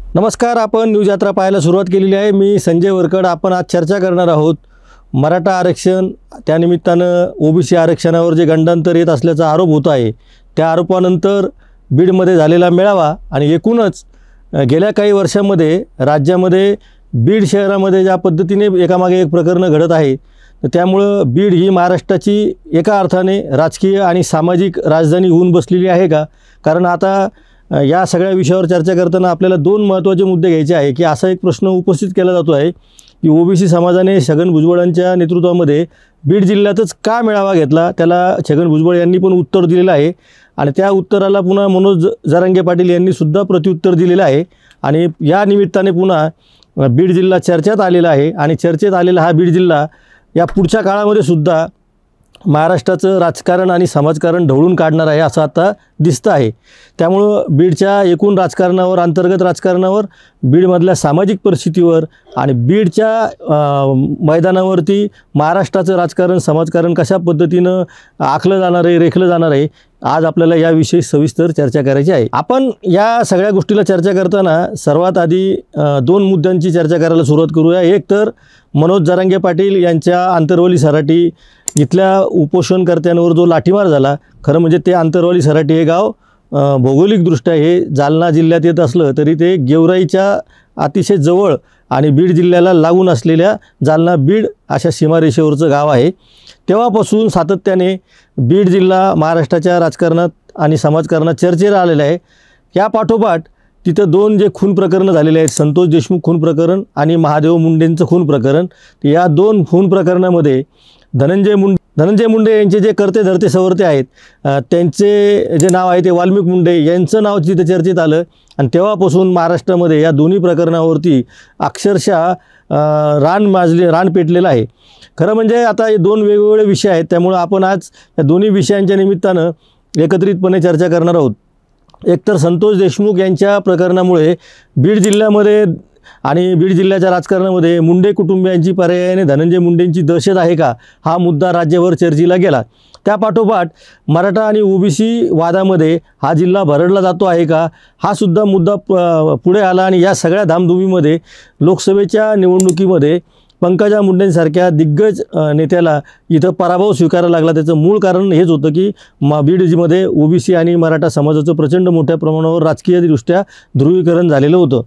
नमस्कार, आपण न्यूज यात्रा पाहायला सुरुवात केलेली आहे। मी संजय वरकड। आपण आज चर्चा करणार आहोत मराठा आरक्षण, त्यानिमित्तानं ओबीसी आरक्षणावर जे गंडांतर येत असल्याचा आरोप होत आहे, त्या आरोपानंतर बीडमध्ये झालेला मेळावा आणि एकूणच गेल्या काही वर्षांमध्ये राज्यामध्ये बीड शहरामध्ये ज्या पद्धतीने एकामागे एक प्रकरण घडत आहे, तर त्यामुळं बीड ही महाराष्ट्राची एका अर्थाने राजकीय आणि सामाजिक राजधानी होऊन बसलेली आहे का? कारण आता या सगळ्या विषयावर चर्चा करताना आपल्याला दोन महत्त्वाचे मुद्दे घ्यायचे आहे की असा एक प्रश्न उपस्थित केला जातो आहे की ओबीसी समाजाने छगन भुजबळांच्या नेतृत्वामध्ये बीड जिल्ह्यातच का मेळावा घेतला। त्याला छगन भुजबळ यांनी पण उत्तर दिलेलं आहे आणि त्या उत्तराला पुन्हा मनोज जरांगे पाटील यांनी सुद्धा प्रत्युत्तर दिलेलं आहे आणि या निमित्ताने पुन्हा बीड जिल्हा चर्चेत आलेला आहे आणि चर्चेत आलेला हा बीड जिल्हा या पुढच्या काळामध्ये सुद्धा महाराष्ट्राचं राजकारण आणि समाजकारण ढवळून काढणार आहे असं आता दिसतं आहे। त्यामुळं बीडच्या एकूण राजकारणावर, अंतर्गत राजकारणावर, बीडमधल्या सामाजिक परिस्थितीवर आणि बीडच्या मैदानावरती महाराष्ट्राचं राजकारण, समाजकारण कशा पद्धतीनं आखलं जाणार आहे, रेखलं जाणार आहे, आज आपल्याला याविषयी सविस्तर चर्चा करायची आहे। आपण या सगळ्या गोष्टीला चर्चा करताना सर्वात आधी दोन मुद्द्यांची चर्चा करायला सुरुवात करूया। एक तर मनोज जरांगे पाटील यांच्या आंतरवली सराटी इथल्या उपोषणकर्त्यांवर जो लाठीमार झाला, खरं म्हणजे ते आंतरवली सराटी हे गाव भौगोलिकदृष्ट्या हे जालना जिल्ह्यात येत असलं तरी ते गेवराईच्या अतिशय जवळ आणि बीड जिल्ह्याला लागून असलेल्या जालना बीड अशा सीमारेषेवरचं गाव आहे। तेव्हापासून सातत्याने बीड जिल्हा महाराष्ट्राच्या राजकारणात आणि समाजकारणात चर्चेला आलेला आहे। या पाठोपाठ तिथं दोन जे खून प्रकरणं झालेले आहेत, संतोष देशमुख खून प्रकरण आणि महादेव मुंडेंचं खून प्रकरण, या दोन खून प्रकरणामध्ये धनंजय मुंडे यांचे जे करते धरते सवर्ते आहेत, त्यांचे जे नाव आहे ते वाल्मिक मुंडे यांचं नाव तिथे चर्चेत आलं आणि तेव्हापासून महाराष्ट्रामध्ये या दोन्ही प्रकरणावरती अक्षरशः रान पेटलेलं आहे। खरं म्हणजे आता हे दोन वेगवेगळे विषय आहेत, त्यामुळं आपण आज या दोन्ही विषयांच्या निमित्तानं एकत्रितपणे चर्चा करणार आहोत। एकतर संतोष देशमुख यांच्या प्रकरणामुळे बीड जिल्ह्यामध्ये आणि बीड जिल्ह्याच्या राजकारणामध्ये मुंडे कुटुंबियांची पर्यायाने धनंजय मुंडेंची दहशत आहे का, हा मुद्दा राज्यभर चर्चेला गेला। त्या पाठोपाठ मराठा आणि ओबीसी वादामध्ये हा जिल्हा भरडला जातो आहे का, हा सुद्धा मुद्दा पुढे आला आणि या सगळ्या धामधुमीमध्ये लोकसभेच्या निवडणुकीमध्ये पंकजा मुंडेंसारख्या दिग्गज नेत्याला इथं पराभव स्वीकारायला लागला। त्याचं मूळ कारण हेच होतं की बीडमध्ये ओबीसी आणि मराठा समाजाचं प्रचंड मोठ्या प्रमाणावर राजकीयदृष्ट्या ध्रुवीकरण झालेलं होतं।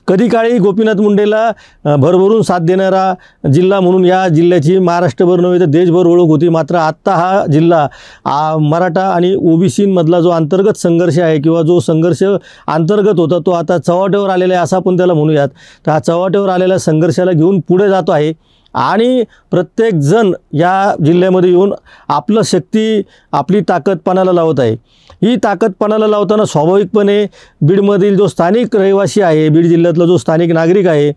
कधी काळी गोपीनाथ मुंडेला भरभरून साथ देणारा जिल्हा म्हणून या जिल्ह्याची महाराष्ट्रभर नव्हे तर देशभर ओळख होती। मात्र आत्ता हा जिल्हा मराठा आणि ओबीसींमधला जो अंतर्गत संघर्ष आहे किंवा जो संघर्ष अंतर्गत होता तो आता चव्हाट्यावर आलेला आहे असं आपण त्याला म्हणूयात। तर हा चव्हाट्यावर आलेल्या संघर्षाला घेऊन पुढे जातो आहे आणि प्रत्येकजण या जिल्ह्यामध्ये येऊन आपलं शक्ती, आपली ताकद पणाला लावत आहे। ही ताकद पणाला लावताना स्वाभाविकपणे बीडमधील जो स्थानिक रहिवासी आहे, बीड जिल्ह्यातला जो स्थानिक नागरिक आहे,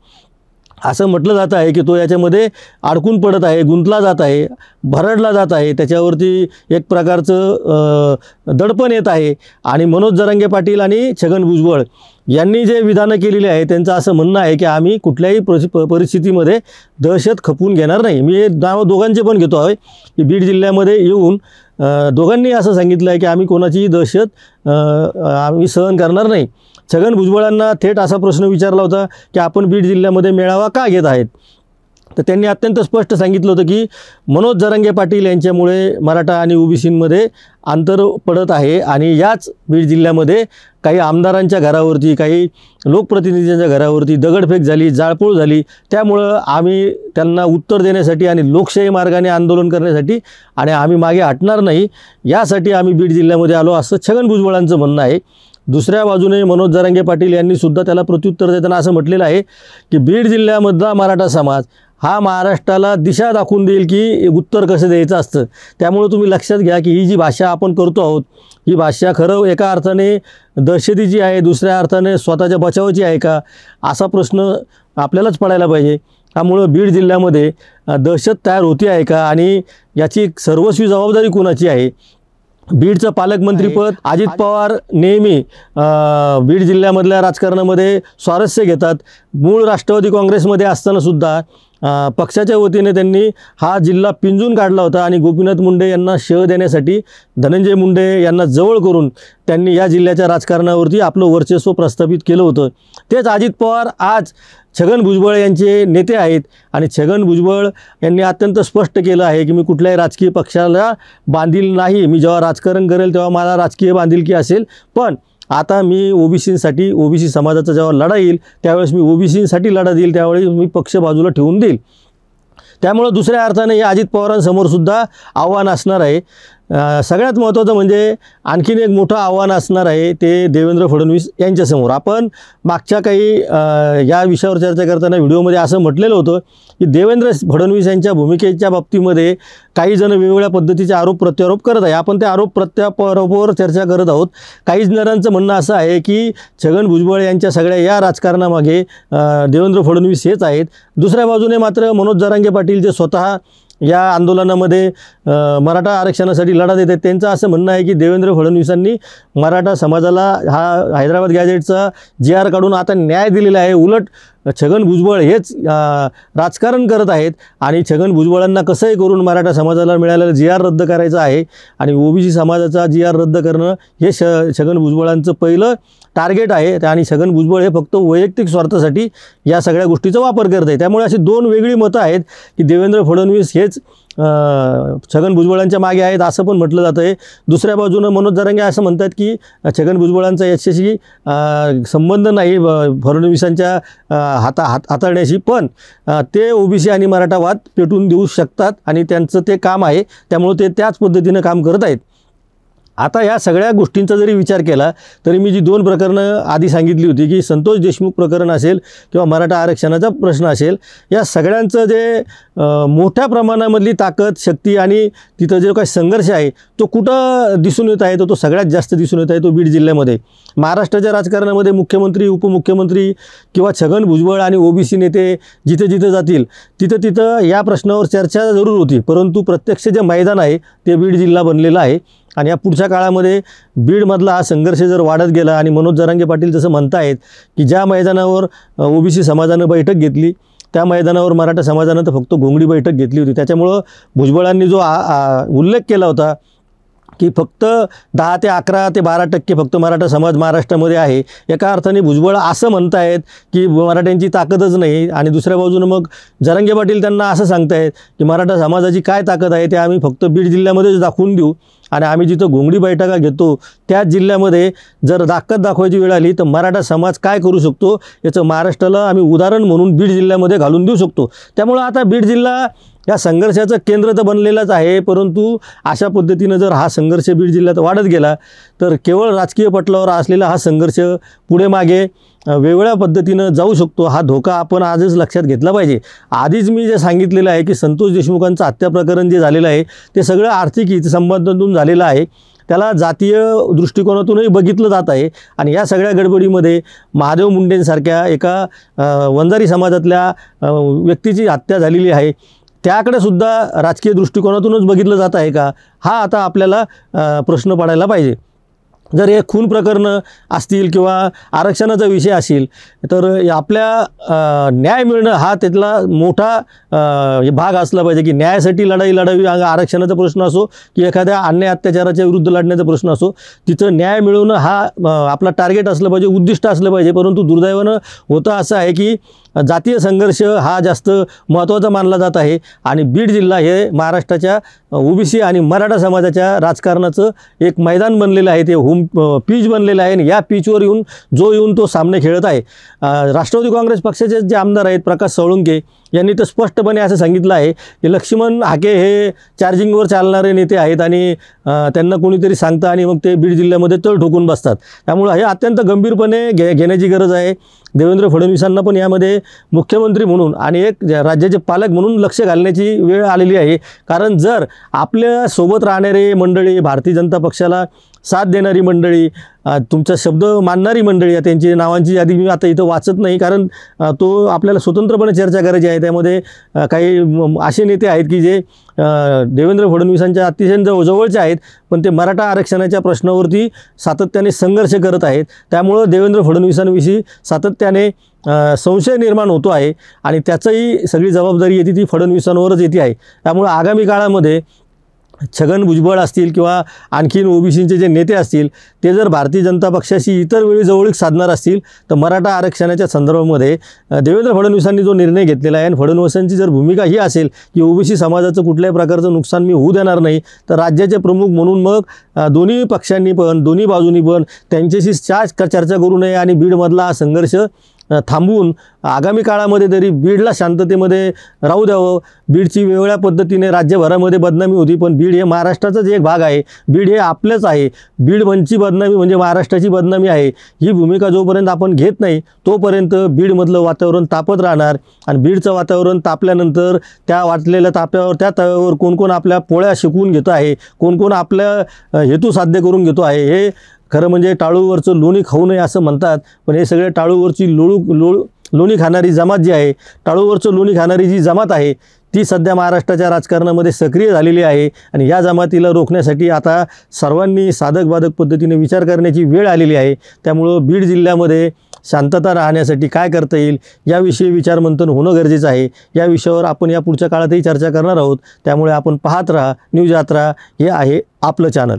असं म्हटलं जात आहे की तो याच्यामध्ये अडकून पडत आहे, गुंतला जात आहे, भरडला जात आहे, त्याच्यावरती एक प्रकारचं दडपण येत आहे। आणि मनोज जरांगे पाटील आणि छगन भुजबळ यांनी जे विधानं केलेली आहे त्यांचं असं म्हणणं आहे की आम्ही कुठल्याही परिस्थितीमध्ये दहशत खपवून घेणार नाही। मी हे नाव दोघांचे पण घेतो आहे की बीड जिल्ह्यामध्ये येऊन दोघांनी असं सांगितलं आहे की आम्ही कोणाचीही दहशत आम्ही सहन करणार नाही। छगन भुजबळांना थेट असा प्रश्न विचारला होता की आपण बीड जिल्ह्यामध्ये मेळावा का घेत आहेत, तर त्यांनी अत्यंत स्पष्ट सांगितलं होतं की मनोज जरांगे पाटील यांच्यामुळे मराठा आणि ओबीसींमध्ये अंतर पडत आहे आणि याच बीड जिल्ह्यामध्ये काही आमदारांच्या घरावरती, काही लोकप्रतिनिधींच्या घरावरती दगडफेक झाली, जाळपोळ झाली। त्यामुळं आम्ही त्यांना उत्तर देण्यासाठी आणि लोकशाही मार्गाने आंदोलन करण्यासाठी आणि आम्ही मागे हटणार नाही, यासाठी आम्ही बीड जिल्ह्यामध्ये आलो असं छगन भुजबळांचं म्हणणं आहे। दुसऱ्या बाजूने मनोज जरांगे पाटील यांनी सुद्धा त्याला प्रत्युत्तर देताना असं म्हटलेलं आहे की बीड जिल्ह्यामधला मराठा समाज हा महाराष्ट्राला दिशा दाखवून देईल की उत्तर कसं द्यायचं असतं। त्यामुळे तुम्ही लक्षात घ्या की ही जी भाषा आपण करतो आहोत, ही भाषा खरं एका अर्थाने दहशतीची आहे, दुसऱ्या अर्थाने स्वतःच्या बचावाची आहे का, असा प्रश्न आपल्यालाच पडायला पाहिजे। त्यामुळं बीड जिल्ह्यामध्ये दहशत तयार होती आहे का आणि याची सर्वस्वी जबाबदारी कोणाची आहे। बीडचं पालकमंत्रीपद अजित पवार नेहमी बीड जिल्ह्यामधल्या राजकारणामध्ये स्वारस्य घेतात। मूळ राष्ट्रवादी काँग्रेसमध्ये असताना सुद्धा पक्षाच्या वतीने त्यांनी हा जिल्हा पिंजून काढला होता आणि गोपीनाथ मुंडे यांना शह देण्यासाठी धनंजय मुंडे यांना जवळ करून त्यांनी या जिल्ह्याच्या राजकारणावरती आपलं वर्चस्व प्रस्थापित केलं होतं. तेच अजित पवार आज छगन भुजबळ यांचे नेते आहेत आणि छगन भुजबळ यांनी अत्यंत स्पष्ट केलं आहे की मी कुठल्याही राजकीय पक्षाला बांधील नाही. मी जेव्हा राजकारण करेल तेव्हा मला राजकीय बांधिलकी असेल, पण आता मी ओबीसीसाठी, ओबीसी समाजाचा जेव्हा लढा येईल त्यावेळेस मी ओबीसीसाठी लढा देईल, त्यावेळी मी पक्ष बाजूला ठेवून देईल. त्यामुळं दुसऱ्या अर्थाने हे अजित पवारांसमोरसुद्धा आव्हान असणार आहे. सगळ्यात महत्त्वाचं म्हणजे आणखीन एक मोठं आव्हान असणार आहे ते देवेंद्र फडणवीस यांच्यासमोर. आपण मागच्या काही या विषयावर चर्चा करताना व्हिडिओमध्ये असं म्हटलेलं होतं की देवेंद्र फडणवीस यांच्या भूमिकेच्या बाबतीमध्ये काही जण वेगवेगळ्या पद्धतीचे आरोप प्रत्यारोप करत आहे. आपण त्या आरोप प्रत्यारोपावर चर्चा करत आहोत. काही जणांचं म्हणणं असं आहे की छगन भुजबळ यांच्या सगळ्या या राजकारणामागे देवेंद्र फडणवीस हेच आहेत. दुसऱ्या बाजूने मात्र मनोज जरांगे पाटील जे स्वतः या आंदोलनामध्ये मराठा आरक्षणासाठी लढा देत आहेत, त्यांचं असं म्हणणं आहे की देवेंद्र फडणवीसांनी मराठा समाजाला हा हैदराबाद गॅजेटचा GR काढून आता न्याय दिलेला आहे. उलट छगन भुजबळ हेच राजकारण करत आहेत आणि छगन भुजबळांना कसंही करून मराठा समाजाला मिळालेला GR रद्द करायचा आहे आणि ओबीसी समाजाचा GR रद्द करणं हे छगन भुजबळांचं पहिलं टार्गेट आहे आणि छगन भुजबळ हे फक्त वैयक्तिक स्वार्थासाठी या सगळ्या गोष्टीचा वापर करत आहे. त्यामुळे अशी दोन वेगळी मतं आहेत की देवेंद्र फडणवीस हेच छगन भुजबळांच्या मागे आहेत असं पण म्हटलं जातं आहे. दुसऱ्या बाजूनं मनोज जरांगे असं म्हणतात की छगन भुजबळांचा याच्याशी संबंध नाही फडणवीसांच्या हाताळण्याशी, पण ते ओबीसी आणि मराठा वाद पेटून देऊ शकतात आणि त्यांचं ते काम आहे, त्यामुळे ते त्याच पद्धतीनं काम करत आहेत. आता या सगळ्या गोष्टींचा जरी विचार केला तरी मी जी दोन प्रकरणं आधी सांगितली होती की संतोष देशमुख प्रकरण असेल किंवा मराठा आरक्षणाचा प्रश्न असेल, या सगळ्यांचं जे मोठ्या प्रमाणामधली ताकद, शक्ती आणि तिथं जो काही संघर्ष आहे तो कुठं दिसून येत आहे, तो सगळ्यात जास्त दिसून येत आहे तो बीड जिल्ह्यामध्ये. महाराष्ट्राच्या राजकारणामध्ये मुख्यमंत्री, उपमुख्यमंत्री किंवा छगन भुजबळ आणि ओबीसी नेते जिथे जिथे जातील तिथं तिथं या प्रश्नावर चर्चा जरूर होती, परंतु प्रत्यक्ष जे मैदान आहे ते बीड जिल्हा बनलेलं आहे. आणि या पुढच्या काळामध्ये बीडमधला हा संघर्ष जर वाढत गेला आणि मनोज जरांगे पाटील जसं म्हणतायत की ज्या मैदानावर ओबीसी समाजानं बैठक घेतली त्या मैदानावर मराठा समाजानं तर फक्त घोंगडी बैठक घेतली होती. त्याच्यामुळं भुजबळांनी जो उल्लेख केला होता की फक्त 10 ते 11 ते 12% फक्त मराठा समाज महाराष्ट्रामध्ये आहे, एका अर्थाने भुजबळ असं म्हणतायत की मराठ्यांची ताकदच नाही. आणि दुसऱ्या बाजूनं मग जरांगे पाटील त्यांना असं सांगतायत की मराठा समाजाची काय ताकद आहे ते आम्ही फक्त बीड जिल्ह्यामध्येच दाखवून देऊ आणि आम्ही जिथं घोंगडी बैठका घेतो त्याच जिल्ह्यामध्ये जर ताकद दाखवायची वेळ आली तर मराठा समाज काय करू शकतो याचं महाराष्ट्राला आम्ही उदाहरण म्हणून बीड जिल्ह्यामध्ये घालून देऊ शकतो. त्यामुळं आता बीड जिल्हा या संघर्षाचं केंद्र तर बनलेलंच आहे, परंतु अशा पद्धतीनं जर हा संघर्ष बीड जिल्ह्यात वाढत गेला तर केवळ राजकीय पटलावर असलेला हा संघर्ष पुढे मागे वेगवेगळ्या पद्धतीनं जाऊ शकतो. हा धोका आपण आजच लक्षात घेतला पाहिजे. आधीच मी जे सांगितलेलं आहे की संतोष देशमुखांचं हत्या प्रकरण जे झालेलं आहे ते सगळं आर्थिक हितसंबंधातून झालेलं आहे, त्याला जातीय दृष्टिकोनातूनही बघितलं जात आहे. आणि या सगळ्या गडबडीमध्ये महादेव मुंडेंसारख्या एका वंजारी समाजातल्या व्यक्तीची हत्या झालेली आहे, त्याकडे सुद्धा राजकीय दृष्टिकोनातूनच बघितलं जात आहे का, हा आता आपल्याला प्रश्न पडायला पाहिजे. जर हे खून प्रकरणं असतील किंवा आरक्षणाचा विषय असेल तर आपल्या न्याय मिळणं हा त्यातला मोठा भाग असला पाहिजे की न्यायासाठी लढाई लढावी. आरक्षणाचा प्रश्न असो की एखाद्या अन्याय अत्याचाराच्या विरुद्ध लढण्याचा प्रश्न असो, तिथं न्याय मिळवणं हा आपला टार्गेट असलं पाहिजे, उद्दिष्ट असलं पाहिजे. परंतु दुर्दैवानं होतं असं आहे की जातीय संघर्ष हा जास्त महत्त्वाचा मानला जात आहे आणि बीड जिल्हा हे महाराष्ट्राच्या ओबीसी आणि मराठा समाजाच्या राजकारणाचं एक मैदान बनलेलं आहे, ते होम पीच बनलेलं आहे. आणि या पीचवर येऊन तो सामने खेळत आहे. राष्ट्रवादी काँग्रेस पक्षाचे जे आमदार आहेत प्रकाश सोळुंके यांनी तर स्पष्टपणे असं सांगितलं आहे की लक्ष्मण हाके हे चार्जिंगवर चालणारे नेते आहेत आणि त्यांना कोणीतरी सांगतं आणि मग ते बीड जिल्ह्यामध्ये तळ ठोकून बसतात. त्यामुळं हे अत्यंत गंभीरपणे घेण्याची गरज आहे. देवेंद्र फडणवीसांना पण यामध्ये मुख्यमंत्री म्हणून आणि एक राज्याचे पालक म्हणून लक्ष घालण्याची वेळ आलेली आहे. कारण जर आपल्या सोबत राहणारे मंडळी, भारतीय जनता पक्षाला साथ देणारी मंडळी, तुमचा शब्द मानणारी मंडळी, त्यांची नावांची यादी मी आता इथं वाचत नाही कारण तो आपल्याला स्वतंत्रपणे चर्चा करायची आहे. त्यामध्ये काही असे नेते आहेत की जे देवेंद्र फडणवीसांच्या अतिशय जवळचे आहेत, पण ते मराठा आरक्षणाच्या प्रश्नावरती सातत्याने संघर्ष करत आहेत. त्यामुळं देवेंद्र फडणवीसांविषयी सातत्याने संशय निर्माण होतो आहे आणि त्याचंही सगळी जबाबदारी येते ती फडणवीसांवरच येते आहे. त्यामुळे आगामी काळामध्ये छगन भुजबळ असतील किंवा आणखीन ओबीसीचे जे नेते असतील ते जर भारतीय जनता पक्षाशी इतर वेळी जवळीक साधणार असतील तर मराठा आरक्षणाच्या संदर्भामध्ये देवेंद्र फडणवीसांनी जो निर्णय घेतलेला आहे आणि फडणवीसांची जर भूमिका ही असेल की ओबीसी समाजाचं कुठल्याही प्रकारचं नुकसान मी होऊ देणार नाही, तर राज्याचे प्रमुख म्हणून मग दोन्ही पक्षांनी पण दोन्ही बाजूंनी पण त्यांच्याशी चर्चा करू नये आणि बीडमधला हा संघर्ष थांबवून आगामी काळामध्ये तरी बीडला शांततेमध्ये राहू द्यावं. बीडची वेगवेगळ्या पद्धतीने राज्यभरामध्ये बदनामी होती, पण बीड हे महाराष्ट्राचाच एक भाग आहे. बीड हे आपलंच आहे. बीडची बदनामी म्हणजे महाराष्ट्राची बदनामी आहे. ही भूमिका जोपर्यंत आपण घेत नाही तोपर्यंत बीडमधलं वातावरण तापत राहणार आणि बीडचं वातावरण तापल्यानंतर त्या वाटलेल्या त्या तव्यावर कोण कोण आपल्या पोळ्या शिकवून घेतो आहे, कोण कोण आपल्या हेतू साध्य करून घेतो आहे, हे खरं म्हणजे टाळूवरचं लोणी खाऊ नये असं म्हणतात. पण हे सगळे टाळूवरची लोणी खाणारी जमात जी आहे, टाळूवरचं लोणी खाणारी जी जमात आहे ती सध्या महाराष्ट्राच्या राजकारणामध्ये सक्रिय झालेली आहे आणि या जमातीला रोखण्यासाठी आता सर्वांनी साधक बाधक पद्धतीने विचार करण्याची वेळ आलेली आहे. त्यामुळं बीड जिल्ह्यामध्ये शांतता राहण्यासाठी काय करता येईल याविषयी विचारमंथन होणं गरजेचं आहे. या विषयावर आपण या पुढच्या काळातही चर्चा करणार आहोत. त्यामुळे आपण पाहत राहा. न्यूज यात्रा हे आहे आपलं चॅनल.